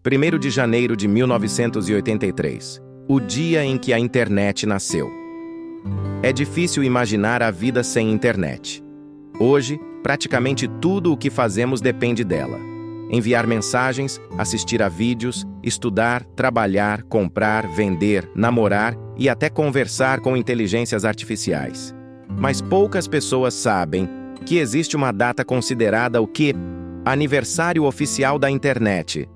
1º de janeiro de 1983, o dia em que a internet nasceu. É difícil imaginar a vida sem internet. Hoje, praticamente tudo o que fazemos depende dela. Enviar mensagens, assistir a vídeos, estudar, trabalhar, comprar, vender, namorar e até conversar com inteligências artificiais. Mas poucas pessoas sabem que existe uma data considerada o quê? Aniversário oficial da internet.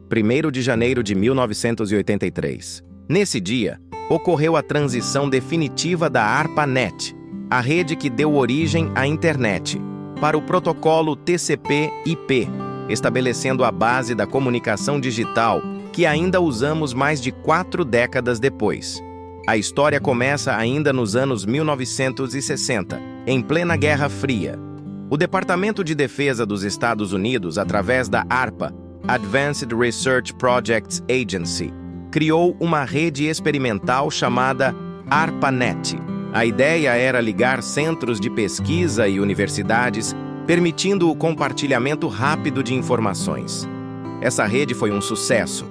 1º de janeiro de 1983. Nesse dia, ocorreu a transição definitiva da ARPANET, a rede que deu origem à internet, para o protocolo TCP/IP, estabelecendo a base da comunicação digital que ainda usamos mais de 4 décadas depois. A história começa ainda nos anos 1960, em plena Guerra Fria. O Departamento de Defesa dos Estados Unidos, através da ARPA, Advanced Research Projects Agency, criou uma rede experimental chamada ARPANET. A ideia era ligar centros de pesquisa e universidades, permitindo o compartilhamento rápido de informações. Essa rede foi um sucesso.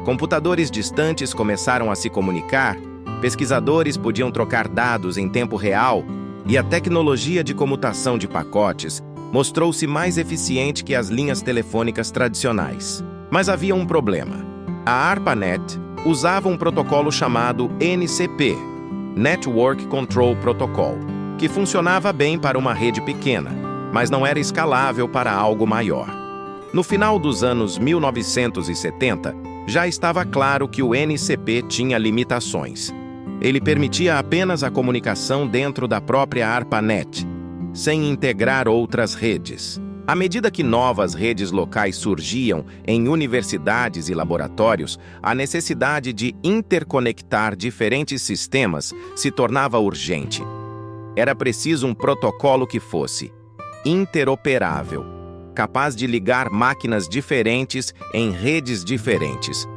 Computadores distantes começaram a se comunicar, pesquisadores podiam trocar dados em tempo real e a tecnologia de comutação de pacotes mostrou-se mais eficiente que as linhas telefônicas tradicionais. Mas havia um problema. A ARPANET usava um protocolo chamado NCP, Network Control Protocol, que funcionava bem para uma rede pequena, mas não era escalável para algo maior. No final dos anos 1970, já estava claro que o NCP tinha limitações. Ele permitia apenas a comunicação dentro da própria ARPANET, sem integrar outras redes. À medida que novas redes locais surgiam em universidades e laboratórios, a necessidade de interconectar diferentes sistemas se tornava urgente. Era preciso um protocolo que fosse interoperável, capaz de ligar máquinas diferentes em redes diferentes,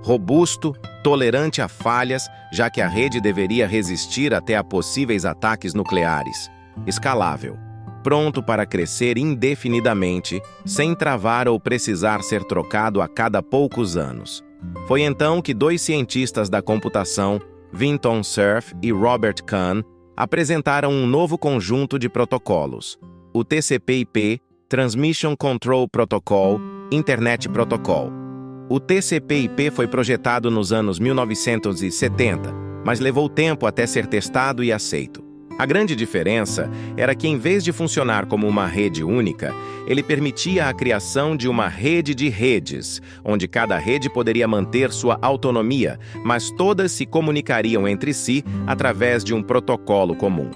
robusto, tolerante a falhas, já que a rede deveria resistir até a possíveis ataques nucleares, escalável, pronto para crescer indefinidamente, sem travar ou precisar ser trocado a cada poucos anos. Foi então que 2 cientistas da computação, Vinton Cerf e Robert Kahn, apresentaram um novo conjunto de protocolos, o TCP/IP, Transmission Control Protocol, Internet Protocol. O TCP/IP foi projetado nos anos 1970, mas levou tempo até ser testado e aceito. A grande diferença era que, em vez de funcionar como uma rede única, ele permitia a criação de uma rede de redes, onde cada rede poderia manter sua autonomia, mas todas se comunicariam entre si através de um protocolo comum.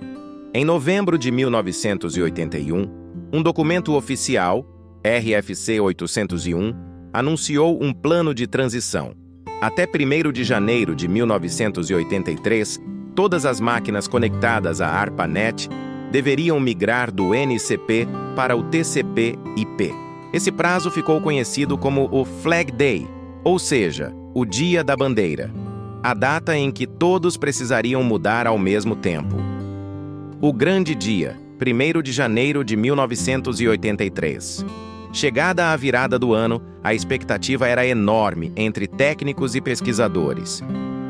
Em novembro de 1981, um documento oficial, RFC 801, anunciou um plano de transição. Até 1º de janeiro de 1983, todas as máquinas conectadas à ARPANET deveriam migrar do NCP para o TCP/IP. Esse prazo ficou conhecido como o Flag Day, ou seja, o Dia da Bandeira, a data em que todos precisariam mudar ao mesmo tempo. O grande dia, 1º de janeiro de 1983. Chegada a virada do ano, a expectativa era enorme entre técnicos e pesquisadores.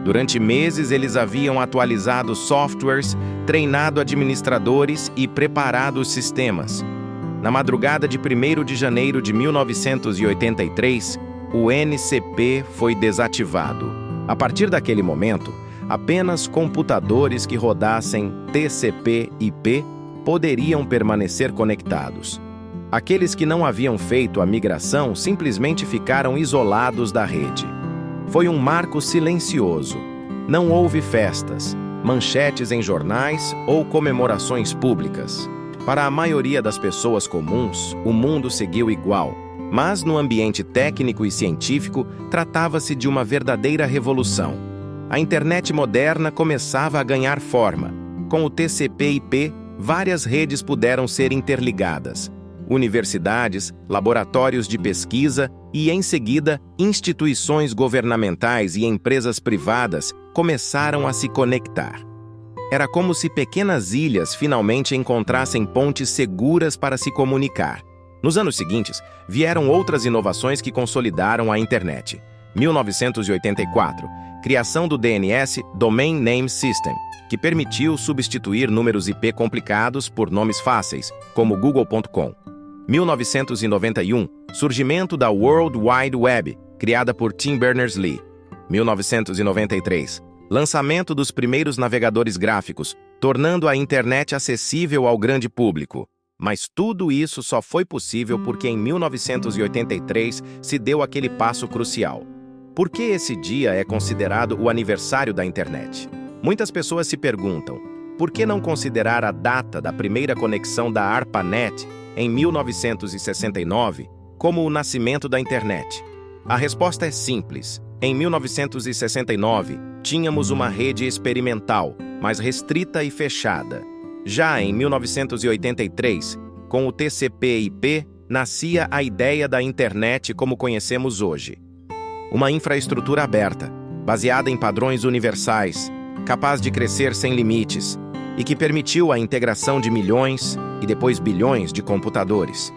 Durante meses, eles haviam atualizado softwares, treinado administradores e preparado os sistemas. Na madrugada de 1º de janeiro de 1983, o NCP foi desativado. A partir daquele momento, apenas computadores que rodassem TCP/IP poderiam permanecer conectados. Aqueles que não haviam feito a migração simplesmente ficaram isolados da rede. Foi um marco silencioso. Não houve festas, manchetes em jornais ou comemorações públicas. Para a maioria das pessoas comuns, o mundo seguiu igual. Mas no ambiente técnico e científico, tratava-se de uma verdadeira revolução. A internet moderna começava a ganhar forma. Com o TCP/IP, várias redes puderam ser interligadas. Universidades, laboratórios de pesquisa e, em seguida, instituições governamentais e empresas privadas começaram a se conectar. Era como se pequenas ilhas finalmente encontrassem pontes seguras para se comunicar. Nos anos seguintes, vieram outras inovações que consolidaram a internet. 1984, criação do DNS, Domain Name System, que permitiu substituir números IP complicados por nomes fáceis, como google.com. 1991, surgimento da World Wide Web, criada por Tim Berners-Lee. 1993, lançamento dos primeiros navegadores gráficos, tornando a internet acessível ao grande público. Mas tudo isso só foi possível porque em 1983 se deu aquele passo crucial. Por que esse dia é considerado o aniversário da internet? Muitas pessoas se perguntam, por que não considerar a data da primeira conexão da ARPANET, em 1969, como o nascimento da internet? A resposta é simples. Em 1969, tínhamos uma rede experimental, mas restrita e fechada. Já em 1983, com o TCP/IP, nascia a ideia da internet como conhecemos hoje. Uma infraestrutura aberta, baseada em padrões universais, capaz de crescer sem limites, e que permitiu a integração de milhões e depois bilhões de computadores.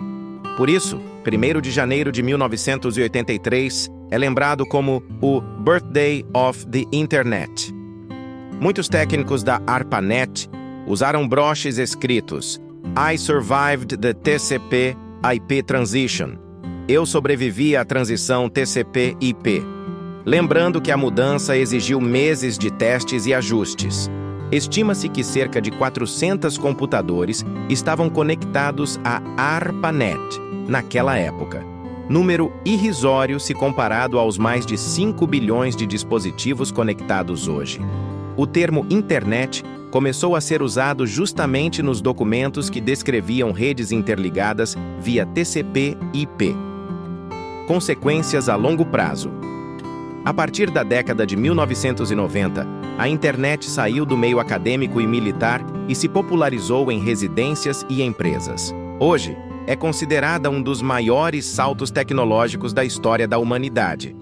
Por isso, 1º de janeiro de 1983 é lembrado como o Birthday of the Internet. Muitos técnicos da ARPANET usaram broches escritos I survived the TCP/IP transition. Eu sobrevivi à transição TCP/IP. Lembrando que a mudança exigiu meses de testes e ajustes. Estima-se que cerca de 400 computadores estavam conectados à ARPANET naquela época. Número irrisório se comparado aos mais de 5 bilhões de dispositivos conectados hoje. O termo internet começou a ser usado justamente nos documentos que descreviam redes interligadas via TCP/IP. Consequências a longo prazo. A partir da década de 1990, a internet saiu do meio acadêmico e militar e se popularizou em residências e empresas. Hoje, é considerada um dos maiores saltos tecnológicos da história da humanidade,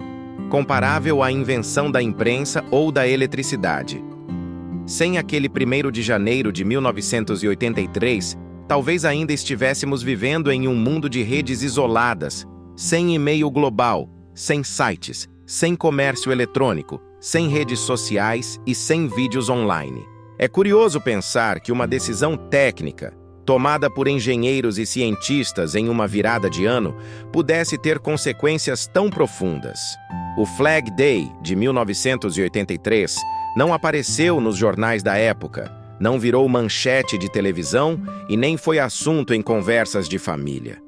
comparável à invenção da imprensa ou da eletricidade. Sem aquele 1º de janeiro de 1983, talvez ainda estivéssemos vivendo em um mundo de redes isoladas, sem e-mail global, sem sites, sem comércio eletrônico, sem redes sociais e sem vídeos online. É curioso pensar que uma decisão técnica, tomada por engenheiros e cientistas em uma virada de ano, pudesse ter consequências tão profundas. O Flag Day, de 1983, não apareceu nos jornais da época, não virou manchete de televisão e nem foi assunto em conversas de família.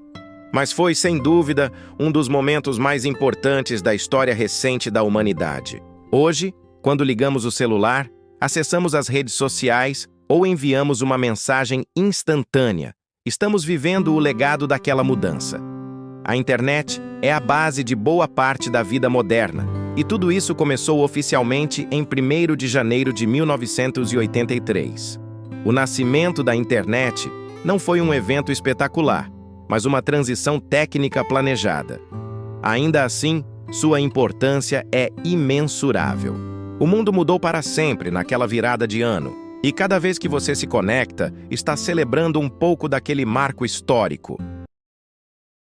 Mas foi, sem dúvida, um dos momentos mais importantes da história recente da humanidade. Hoje, quando ligamos o celular, acessamos as redes sociais ou enviamos uma mensagem instantânea. Estamos vivendo o legado daquela mudança. A internet é a base de boa parte da vida moderna, e tudo isso começou oficialmente em 1º de janeiro de 1983. O nascimento da internet não foi um evento espetacular, mas uma transição técnica planejada. Ainda assim, sua importância é imensurável. O mundo mudou para sempre naquela virada de ano, e cada vez que você se conecta, está celebrando um pouco daquele marco histórico.